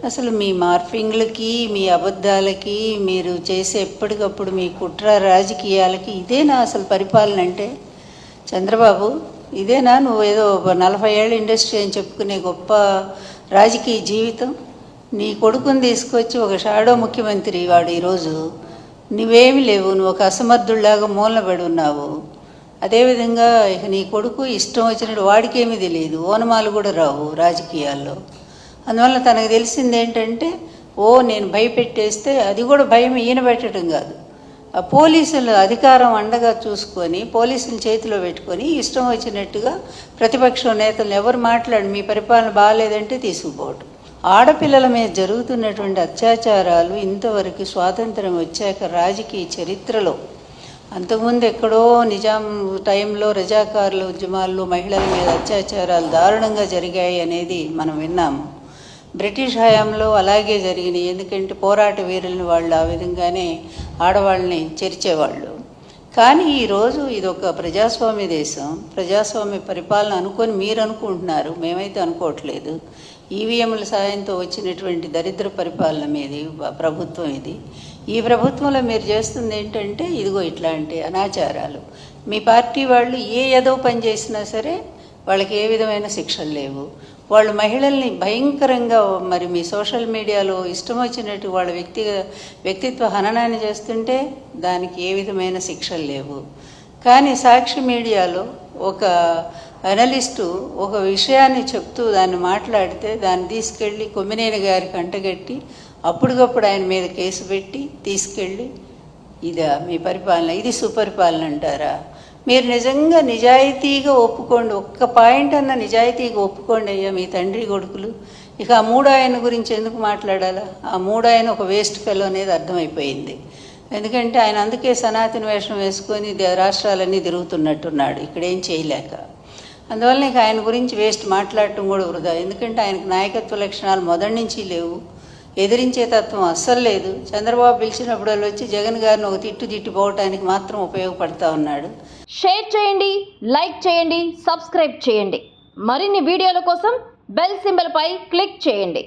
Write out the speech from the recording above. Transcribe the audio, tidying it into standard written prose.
అసలు మీ మార్ఫింగ్లకి, మీ అబద్ధాలకి, మీరు చేసే ఎప్పటికప్పుడు మీ కుట్ర రాజకీయాలకి ఇదేనా అసలు పరిపాలన అంటే? చంద్రబాబు, ఇదేనా నువ్వేదో 40 ఏళ్ళ ఇండస్ట్రీ అని చెప్పుకునే గొప్ప రాజకీయ జీవితం? నీ కొడుకుని తీసుకొచ్చి ఒక షాడో ముఖ్యమంత్రి వాడు ఈరోజు. నువ్వేమి లేవు, నువ్వు ఒక అసమర్థుల్లాగా మూలనబడి ఉన్నావు. అదేవిధంగా ఇక నీ కొడుకు ఇష్టం వచ్చినట్టు, వాడికేమీ తెలియదు, ఓనమాలు కూడా రావు రాజకీయాల్లో. అందువల్ల తనకు తెలిసింది ఏంటంటే, నేను భయపెట్టేస్తే, అది కూడా భయం ఈయన పెట్టడం కాదు, ఆ పోలీసులు అధికారం అండగా చూసుకొని పోలీసులు చేతిలో పెట్టుకొని ఇష్టం వచ్చినట్టుగా ప్రతిపక్షం నేతలు ఎవరు మాట్లాడి మీ పరిపాలన బాగాలేదంటే తీసుకుపోవటం. ఆడపిల్లల మీద జరుగుతున్నటువంటి అత్యాచారాలు ఇంతవరకు స్వాతంత్రం వచ్చాక రాజకీయ చరిత్రలో, అంతకుముందు ఎక్కడో నిజాం టైంలో రజాకారుల ఉద్యమాల్లో మహిళల మీద అత్యాచారాలు దారుణంగా జరిగాయి అనేది మనం విన్నాము. బ్రిటిష్ హయాంలో అలాగే జరిగినాయి. ఎందుకంటే పోరాట వీరులను వాళ్ళు ఆ విధంగానే ఆడవాళ్ళని చేర్చేవాళ్ళు. కానీ ఈరోజు ఇది ప్రజాస్వామ్య దేశం, ప్రజాస్వామ్య పరిపాలన అనుకొని మీరు అనుకుంటున్నారు, మేమైతే అనుకోవట్లేదు. ఈవీఎంల సాయంతో వచ్చినటువంటి దరిద్ర పరిపాలన మీది ప్రభుత్వం ఇది. ఈ ప్రభుత్వంలో మీరు చేస్తుంది ఏంటంటే ఇదిగో ఇట్లాంటి అనాచారాలు. మీ పార్టీ వాళ్ళు ఏదో పని చేసినా సరే వాళ్ళకి ఏ విధమైన శిక్షలు లేవు. వాళ్ళు మహిళల్ని భయంకరంగా మరి మీ సోషల్ మీడియాలో ఇష్టం వచ్చినట్టు వాళ్ళ వ్యక్తిత్వ హననాన్ని చేస్తుంటే దానికి ఏ విధమైన శిక్షలు లేవు. కానీ సాక్షి మీడియాలో ఒక అనలిస్టు ఒక విషయాన్ని చెప్తూ దాన్ని మాట్లాడితే దాన్ని తీసుకెళ్ళి కొమ్మినేని గారికి అంటగట్టి అప్పటికప్పుడు ఆయన మీద కేసు పెట్టి తీసుకెళ్ళి, ఇదా మీ పరిపాలన? ఇది సుపరిపాలన అంటారా? మీరు నిజంగా నిజాయితీగా ఒప్పుకోండి, ఒక్క పాయింట్ అన్న నిజాయితీగా ఒప్పుకోండి అయ్యా మీ తండ్రి కొడుకులు. ఇక ఆ మూడో ఆయన గురించి ఎందుకు మాట్లాడాలా? ఆ మూడో ఆయన ఒక వేస్ట్ ఫెలో అనేది అర్థమైపోయింది. ఎందుకంటే ఆయన అందుకే సనాతన వేషం వేసుకొని రాష్ట్రాలన్నీ తిరుగుతున్నట్టున్నాడు ఇక్కడేం చేయలేక. అందువల్ల ఇక ఆయన గురించి వేస్ట్ మాట్లాడటం కూడా వృధా. ఎందుకంటే ఆయనకు నాయకత్వ లక్షణాలు మొదటి నుంచి లేవు, ఎదిరించే తత్వం అస్సలు లేదు. చంద్రబాబు పిలిచినప్పుడు వాళ్ళు వచ్చి జగన్ గారిని ఒక తిట్టిపోవటానికి మాత్రం ఉపయోగపడతా ఉన్నాడు. షేర్ చేయండి, లైక్ చేయండి, సబ్స్క్రైబ్ చేయండి. మరిన్ని వీడియోల కోసం బెల్ సింబల్ పై క్లిక్ చేయండి.